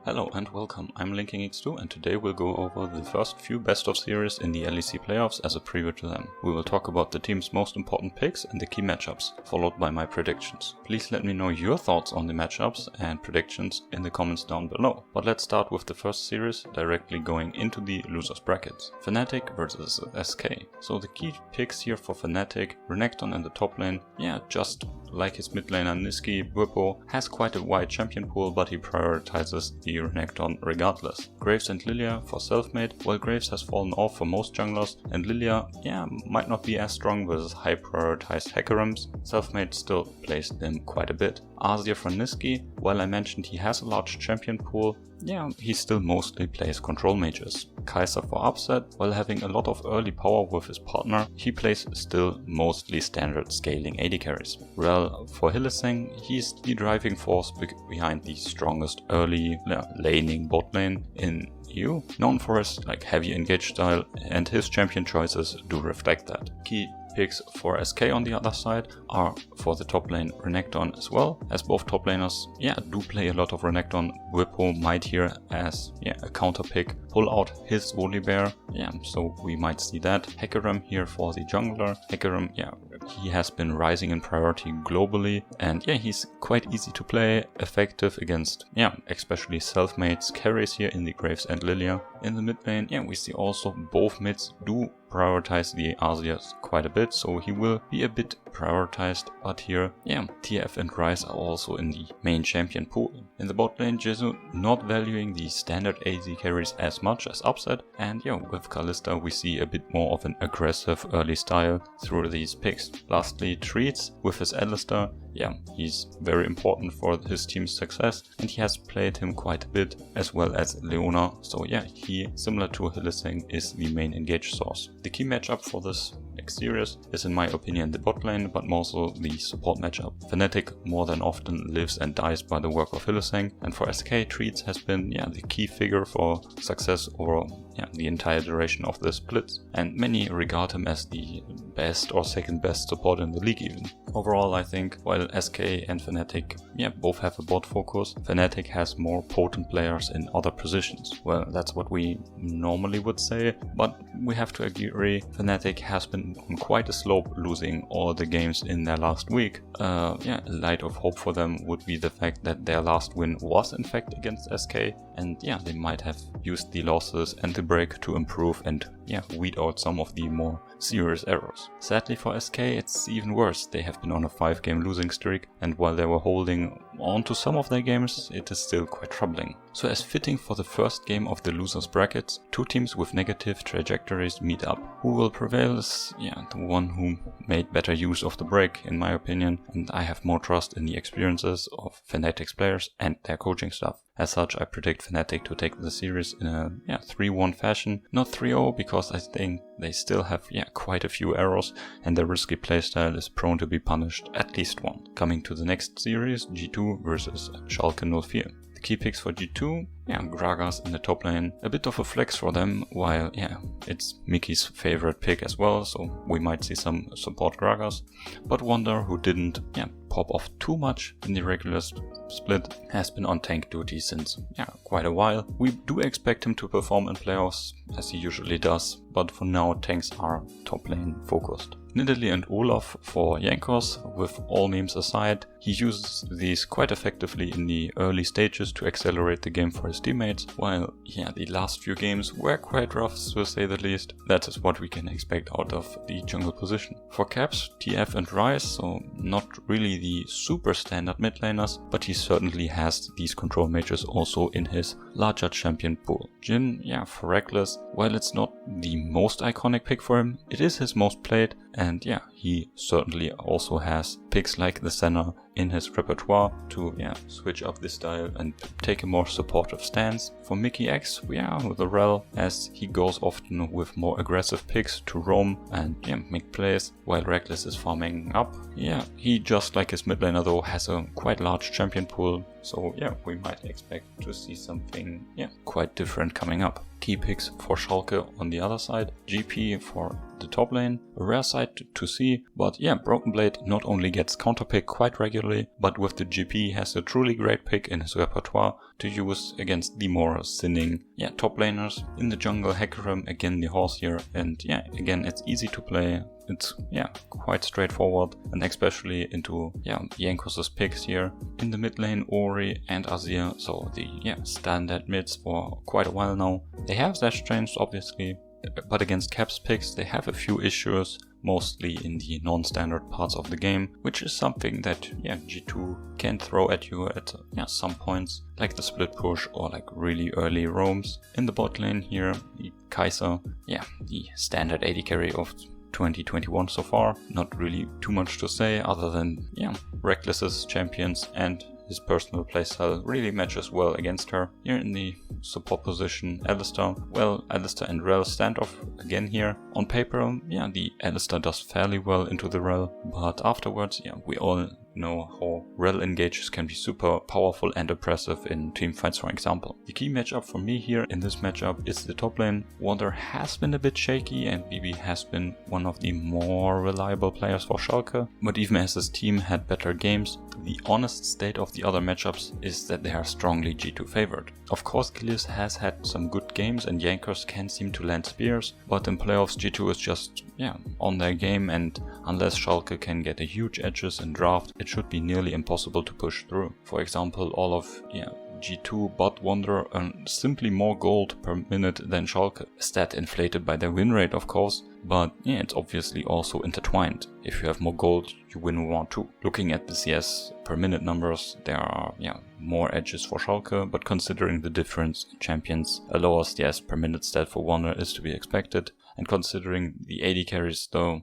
Hello and welcome, I'm LinkingX2 and today we'll go over the first few best of series in the LEC Playoffs as a preview to them. We will talk about the team's most important picks and the key matchups, followed by my predictions. Please let me know your thoughts on the matchups and predictions in the comments down below. But let's start with the first series, directly going into the losers brackets. Fnatic versus SK. So the key picks here for Fnatic: Renekton in the top lane, just like his mid laner Niski, Bwipo has quite a wide champion pool, but he prioritizes the Renekton regardless. Graves and Lilia for self-made, while Graves has fallen off for most junglers, and Lilia, might not be as strong versus high prioritized Hackerams, self-made still plays them quite a bit. Azir for Niski, while I mentioned he has a large champion pool, he still mostly plays control mages. Kai'Sa for upset, while having a lot of early power with his partner, he plays still mostly standard scaling AD carries. Rel for Hylissang, he's the driving force behind the strongest early laning bot lane in EU, known for his heavy engage style, and his champion choices do reflect that. Key picks for SK on the other side are for the top lane Renekton as well, as both top laners do play a lot of Renekton. Bwipo might here as a counter pick pull out his Volibear, so we might see that. Hecarim here for the jungler. Hecarim, he has been rising in priority globally, and he's quite easy to play, effective against especially self-mates, carries here in the Graves and Lilia. In the mid lane, we see also both mids do prioritize the Azirs quite a bit, so he will be a bit prioritized, but here, TF and Ryze are also in the main champion pool. In the bot lane, Jesu not valuing the standard AD carries as much as upset, and with Kalista we see a bit more of an aggressive early style through these picks. Lastly, Treats with his Alistar, he's very important for his team's success, and he has played him quite a bit, as well as Leona, so he, similar to Hylissang, is the main engage source. The key matchup for this series is in my opinion the bot lane, but more so the support matchup. Fnatic more than often lives and dies by the work of Hylissang, and for SK, Treats has been the key figure for success over the entire duration of the splits, and many regard him as the best or second best support in the league even. Overall, I think while SK and Fnatic both have a bot focus, Fnatic has more potent players in other positions. Well, that's what we normally would say, but we have to agree Fnatic has been on quite a slope, losing all the games in their last week. A light of hope for them would be the fact that their last win was in fact against SK, and they might have used the losses and the break to improve and weed out some of the more serious errors. Sadly for SK, it's even worse. They have been on a 5-game losing streak, and while they were holding on to some of their games, it is still quite troubling. So as fitting for the first game of the losers brackets, two teams with negative trajectories meet up. Who will prevail is the one who made better use of the break, in my opinion, and I have more trust in the experiences of Fnatic's players and their coaching staff. As such, I predict Fnatic to take the series in a 3-1 fashion, not 3-0, because I think they still have quite a few errors, and their risky playstyle is prone to be punished at least one. Coming to the next series, G2 versus Schalke 04. The key picks for G2, Gragas in the top lane, a bit of a flex for them, while it's Mickey's favorite pick as well, so we might see some support Gragas. But Wonder, who didn't pop off too much in the regular split, has been on tank duty since quite a while. We do expect him to perform in playoffs as he usually does, but for now tanks are top lane focused. Nidalee and Olaf for Jankos, with all memes aside, he uses these quite effectively in the early stages to accelerate the game for his teammates, while the last few games were quite rough, to say the least. That is what we can expect out of the jungle position. For Caps, TF and Ryze, so not really the super standard mid laners, but he certainly has these control mages also in his larger champion pool. Jhin, for Reckless, while it's not the most iconic pick for him, it is his most played, and he certainly also has picks like the Senna in his repertoire to switch up the style and take a more supportive stance. For Mickey X, with the Rel, as he goes often with more aggressive picks to roam and make plays while Reckless is farming up. He, just like his mid laner though, has a quite large champion pool, so we might expect to see something quite different coming up. Key Picks for Schalke on the other side, GP for the top lane, a rare sight to see, but yeah, Broken Blade not only gets counterpick quite regularly, but with the GP has a truly great pick in his repertoire to use against the more sinning top laners. In the jungle, Hecarim, again the horse here, and yeah, again it's easy to play. It's quite straightforward, and especially into Jankos' picks here. In the mid lane, Ori and Azir, so the standard mids for quite a while now. They have dash chains obviously, but against Caps picks they have a few issues, mostly in the non-standard parts of the game, which is something that G2 can throw at you at some points, like the split push or like really early roams. In the bot lane here, the Kai'Sa, the standard AD carry of 2021 so far. Not really too much to say other than Reckless's champions and his personal playstyle really matches well against her. Here in the support position, Alistar. Well, Alistar and Rel standoff again here. On paper, the Alistar does fairly well into the Rel, but afterwards, we all know how Rel engages can be super powerful and oppressive in teamfights, for example. The key matchup for me here in this matchup is the top lane. Wander has been a bit shaky and BB has been one of the more reliable players for Schalke, but even as his team had better games, the honest state of the other matchups is that they are strongly G2 favored. Of course, Gilius has had some good games and Jankos can seem to land spears, but in playoffs G2 is just on their game, and unless Schalke can get a huge edges in draft, it should be nearly impossible to push through. For example, all of G2 bot Wanderer earn simply more gold per minute than Schalke, a stat inflated by their win rate of course, but it's obviously also intertwined. If you have more gold, you win more too. Looking at the CS per minute numbers, there are more edges for Schalke, but considering the difference in champions, a lower CS per minute stat for Wanderer is to be expected, and considering the AD carries though,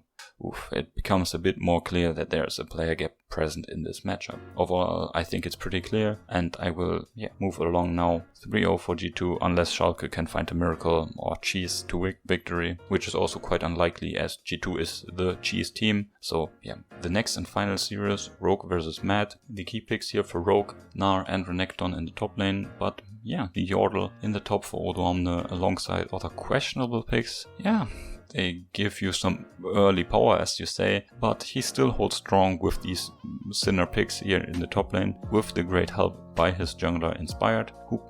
it becomes a bit more clear that there is a player gap present in this matchup. Overall, I think it's pretty clear, and I will move along now. 3-0 for G2, unless Schalke can find a miracle or cheese to victory, which is also quite unlikely as G2 is the cheese team. So the next and final series, Rogue versus Mad. The key picks here for Rogue, Gnar and Renekton in the top lane, but the Yordle in the top for Odoamne alongside other questionable picks. They give you some early power, as you say, but he still holds strong with these sinner picks here in the top lane, with the great help by his jungler Inspired, who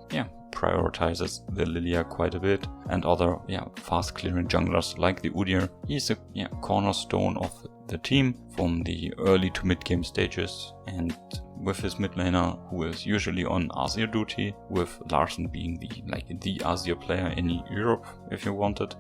prioritizes the Lilia quite a bit, and other fast clearing junglers like the Udyr. He's a cornerstone of the team from the early to mid game stages, and with his mid laner who is usually on Azir duty, with Larsen being the Azir player in Europe if you wanted.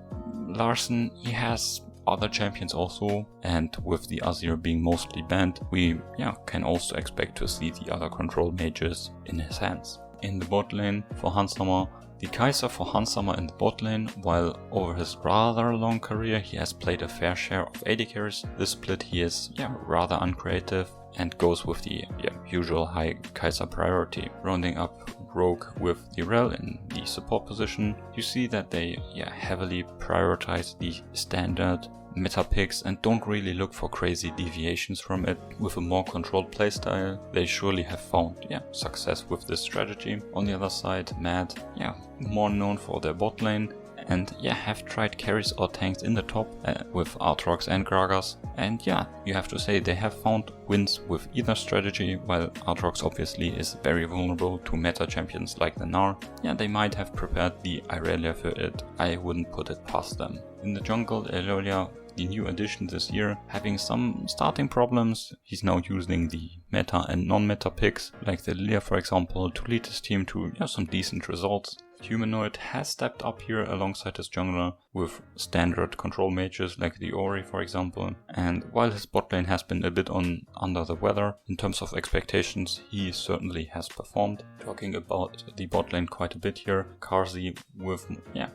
Larsen, he has other champions also, and with the Azir being mostly banned, we can also expect to see the other control mages in his hands. In the bot lane for Hanshammer, the Kai'Sa for Hanshammer in the bot lane, while over his rather long career he has played a fair share of AD carries, this split he is rather uncreative and goes with the usual high Kai'Sa priority. Rounding up Rogue with the Rel in the support position, you see that they heavily prioritize the standard meta picks and don't really look for crazy deviations from it. With a more controlled playstyle, they surely have found success with this strategy. On the other side, Mad, more known for their bot lane, and have tried carries or tanks in the top with Aatrox and Gragas, and you have to say they have found wins with either strategy. While Aatrox obviously is very vulnerable to meta champions like the Gnar, they might have prepared the Irelia for it. I wouldn't put it past them. In the jungle, Irelia, the new addition this year, having some starting problems. He's now using the meta and non-meta picks, like the Lilia for example, to lead his team to some decent results. Humanoid has stepped up here alongside his jungler with standard control mages like the Ori for example, and while his bot lane has been a bit under the weather in terms of expectations, he certainly has performed. Talking about the bot lane quite a bit here, Karzi with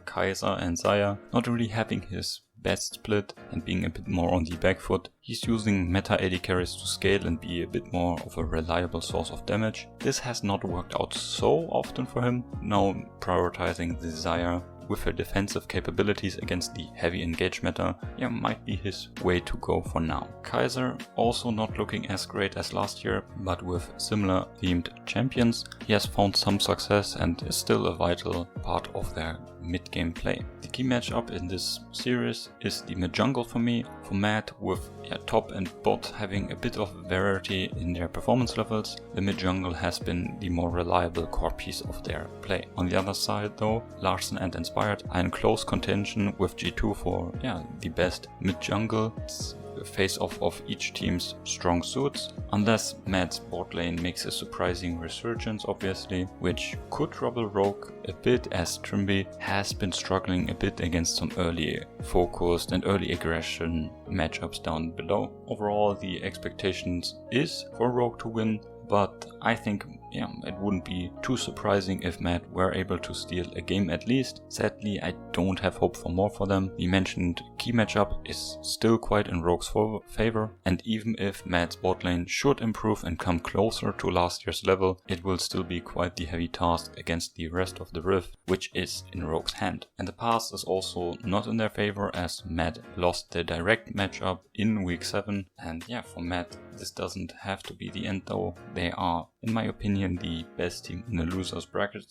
Kai'Sa and Xayah not really having his best split and being a bit more on the back foot. He's using meta AD carries to scale and be a bit more of a reliable source of damage. This has not worked out so often for him, now prioritizing the Xayah with her defensive capabilities against the heavy engage meta, yeah, might be his way to go for now. Kaiser also not looking as great as last year, but with similar themed champions, he has found some success and is still a vital part of their mid-game play. The key matchup in this series is the mid-jungle for me, for Matt, with top and bot having a bit of variety in their performance levels. The mid-jungle has been the more reliable core piece of their play. On the other side though, Larsen and Inspired are in close contention with G2 for the best mid-jungle. Face-off of each team's strong suits, unless Matt's bot lane makes a surprising resurgence obviously, which could trouble Rogue a bit as Trimby has been struggling a bit against some early focused and early aggression matchups down below. Overall the expectations is for Rogue to win, but I think it wouldn't be too surprising if Matt were able to steal a game at least. Sadly, I don't have hope for more for them. The mentioned key matchup is still quite in Rogue's favor, and even if Matt's bot lane should improve and come closer to last year's level, it will still be quite the heavy task against the rest of the Rift, which is in Rogue's hand. And the past is also not in their favor as Matt lost their direct matchup in week 7, and for Matt this doesn't have to be the end though. They are, in my opinion, the best team in the losers bracket.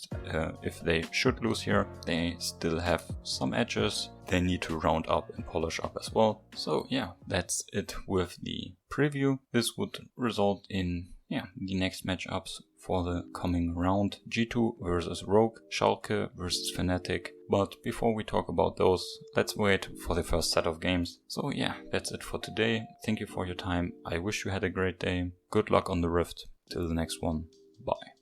If they should lose here, they still have some edges they need to round up and polish up as well. So that's it with the preview. This would result in the next matchups for the coming round: G2 versus Rogue, Schalke versus Fnatic. But before we talk about those, let's wait for the first set of games. So that's it for today. Thank you for your time. I wish you had a great day. Good luck on the Rift. Till the next one. Bye.